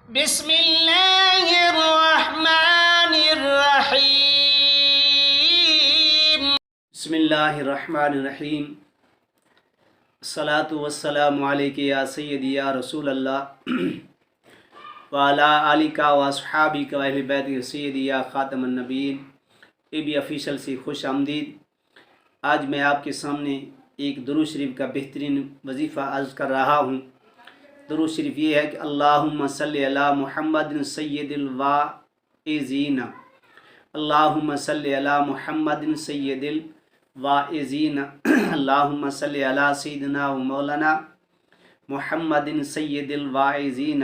بسم اللہ الرحمن الرحیم بسم اللہ الرحمن الرحیم الصلاۃ والسلام علیک یا سیدی یا رسول اللہ وعلی آلک و اصحابک و اہل بیتک سیدی یا خاتم النبیین۔ ABA آفیشیل سے خوش آمدید۔ آج میں آپ کے سامنے ایک درود شریف کا بہترین وظیفہ عرض کر رہا ہوں۔ درود شریف یہ ہے کہ اللہم صلی علی محمد سید الواعظین، اللہم صلی علی محمد سید الواعظین، اللہم صلی علی سیدنا و مولانا محمد سید الواعظین۔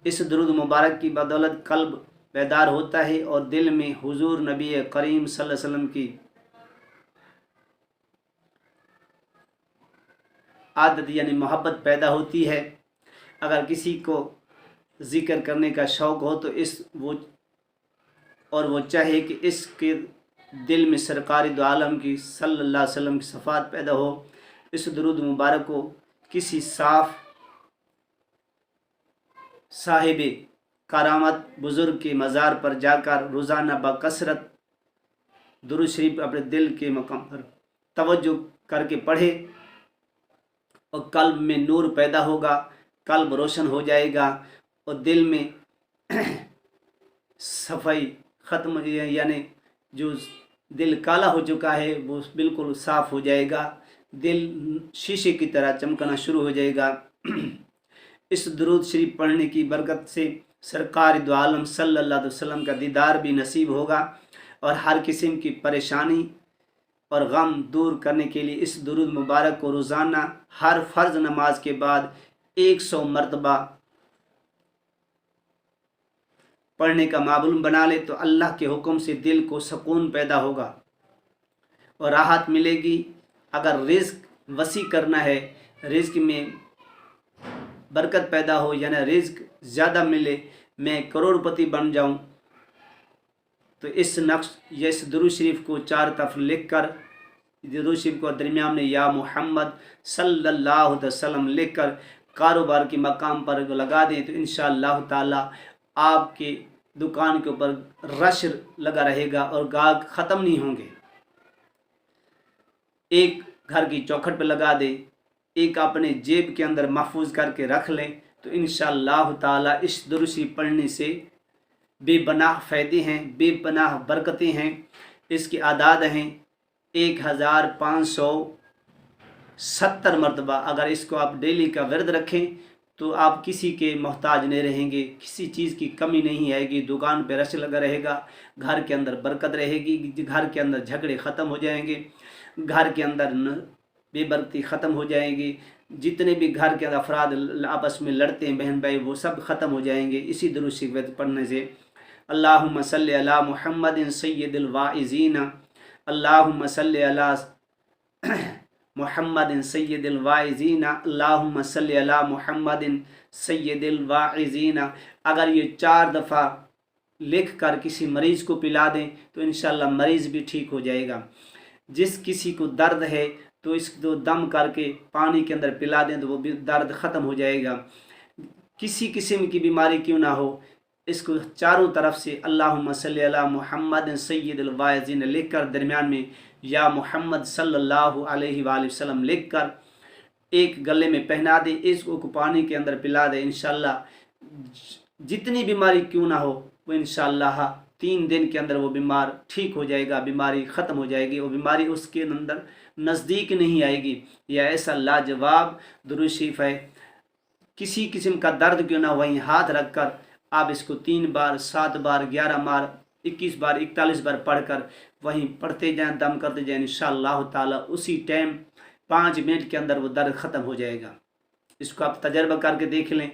اس درود مبارک کی بدولت قلب بیدار ہوتا ہے اور دل میں حضور نبی کریم صلی اللہ علیہ وسلم کی عادت یعنی محبت پیدا ہوتی ہے۔ اگر کسی کو ذکر کرنے کا شوق ہو تو وہ چاہے کہ اس کے دل میں سرکار دو عالم کی صلی اللہ علیہ وسلم کی صفات پیدا ہو، اس درود مبارک کو کسی صاحب کرامت بزرگ کے مزار پر جا کر روزانہ بکثرت درود شریف اپنے دل کے مقام پر توجہ کر کے پڑھے اور قلب میں نور پیدا ہوگا، قلب روشن ہو جائے گا اور دل میں صفائی ختم، یعنی جو دل کالا ہو چکا ہے وہ بالکل صاف ہو جائے گا، دل شیشے کی طرح چمکنا شروع ہو جائے گا۔ اس درود شریف پڑھنے کی برکت سے سرکار دو عالم صلی اللہ علیہ وسلم کا دیدار بھی نصیب ہوگا اور ہر قسم کی پریشانی اور غم دور کرنے کے لیے اس درود مبارک کو روزانہ ہر فرض نماز کے بعد 100 مرتبہ پڑھنے کا معمول بنا لے تو اللہ کے حکم سے دل کو سکون پیدا ہوگا اور راحت ملے گی۔ اگر رزق وسیع کرنا ہے، رزق میں برکت پیدا ہو، یعنی رزق زیادہ ملے، میں کروڑ پتی بن جاؤں، تو اس نقش یا اس درود شریف کو 4 طرف لکھ کر، درود شریف کو درمیان میں یا محمد صلی اللہ علیہ وسلم لکھ کر کاروبار کے مقام پر لگا دیں تو انشاءاللہ تعالی آپ کے دکان کے اوپر رش لگا رہے گا اور گاہک ختم نہیں ہوں گے۔ ایک گھر کی چوکھٹ پہ لگا دیں، ایک اپنے جیب کے اندر محفوظ کر کے رکھ لیں تو انشاءاللہ تعالی اس درود شریف پڑھنے سے بے پناہ فائدے ہیں، بے پناہ برکتیں ہیں۔ اس کی اعداد ہیں 1570 مرتبہ۔ اگر اس کو آپ ڈیلی کا ورد رکھیں تو آپ کسی کے محتاج نہیں رہیں گے، کسی چیز کی کمی نہیں آئے گی، دکان پہ رش لگا رہے گا، گھر کے اندر برکت رہے گی، گھر کے اندر جھگڑے ختم ہو جائیں گے، گھر کے اندر بے برکتی ختم ہو جائے گی، جتنے بھی گھر کے افراد آپس میں لڑتے ہیں بہن بھائی وہ سب ختم ہو جائیں گے اسی درود شریف پڑھنے سے۔ اللہم صلی علی محمد سید الواعظین، اللہم صلی علی محمد سید الواعظین، اللہم صلی علی محمد سید الواعظین۔ اگر یہ 4 دفعہ لکھ کر کسی مریض کو پلا دیں تو انشاءاللہ مریض بھی ٹھیک ہو جائے گا۔ جس کسی کو درد ہے تو اس کو دم کر کے پانی کے اندر پلا دیں تو وہ بھی درد ختم ہو جائے گا۔ کسی قسم کی بیماری کیوں نہ ہو، اس کو چاروں طرف سے اللہم صلی علی محمد سید الواعظین لکھ کر درمیان میں یا محمد صلی اللہ علیہ وآلہ وسلم لکھ کر ایک گلے میں پہنا دے، اس کو پانی کے اندر پلا دے، انشاءاللہ جتنی بیماری کیوں نہ ہو وہ انشاءاللہ 3 دن کے اندر وہ بیمار ٹھیک ہو جائے گا، بیماری ختم ہو جائے گی، وہ بیماری اس کے اندر نزدیک نہیں آئے گی۔ یہ ایسا لاجواب درود شریف ہے، کسی قسم کا درد کیوں نہ ہو وہیں ہاتھ رکھ کر آپ اس کو 3 بار 7 بار 11 بار 21 بار 41 بار پڑھ کر وہیں پڑھتے جائیں، دم کرتے جائیں، انشاءاللہ تعالی اسی ٹائم 5 منٹ کے اندر وہ درد ختم ہو جائے گا۔ اس کو آپ تجربہ کر کے دیکھ لیں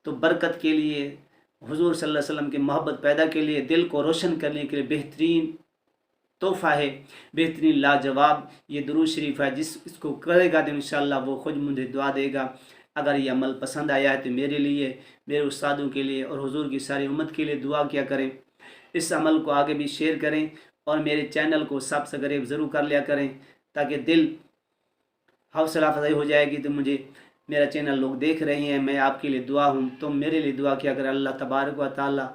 تو برکت کے لیے، حضور صلی اللہ علیہ وسلم کی محبت پیدا کے لیے، دل کو روشن کرنے کے لیے بہترین تحفہ ہے، بہترین لاجواب یہ درود شریف ہے۔ جس اس کو کرے گا تو انشاءاللہ وہ خود مجھے دعا دے گا۔ اگر یہ عمل پسند آیا ہے تو میرے لیے، میرے استادوں کے لیے اور حضور کی ساری امت کے لیے دعا کیا کریں، اس عمل کو آگے بھی شیئر کریں اور میرے چینل کو سبسکرائب ضرور کر لیا کریں تاکہ دل حوصلہ افزائی ہو جائے گی تو مجھے میرا چینل لوگ دیکھ رہے ہیں، میں آپ کے لیے دعا ہوں، تم میرے لیے دعا کیا کرے، اللہ تبارک و تعالیٰ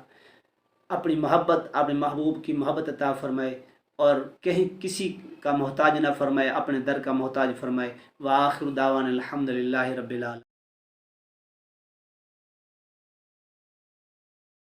اپنی محبت، اپنے محبوب کی محبت عطا فرمائے اور کہیں کسی کا محتاج نہ فرمائے، اپنے در کا محتاج فرمائے۔ وآخر دعوانا الحمدللہ رب العالمین۔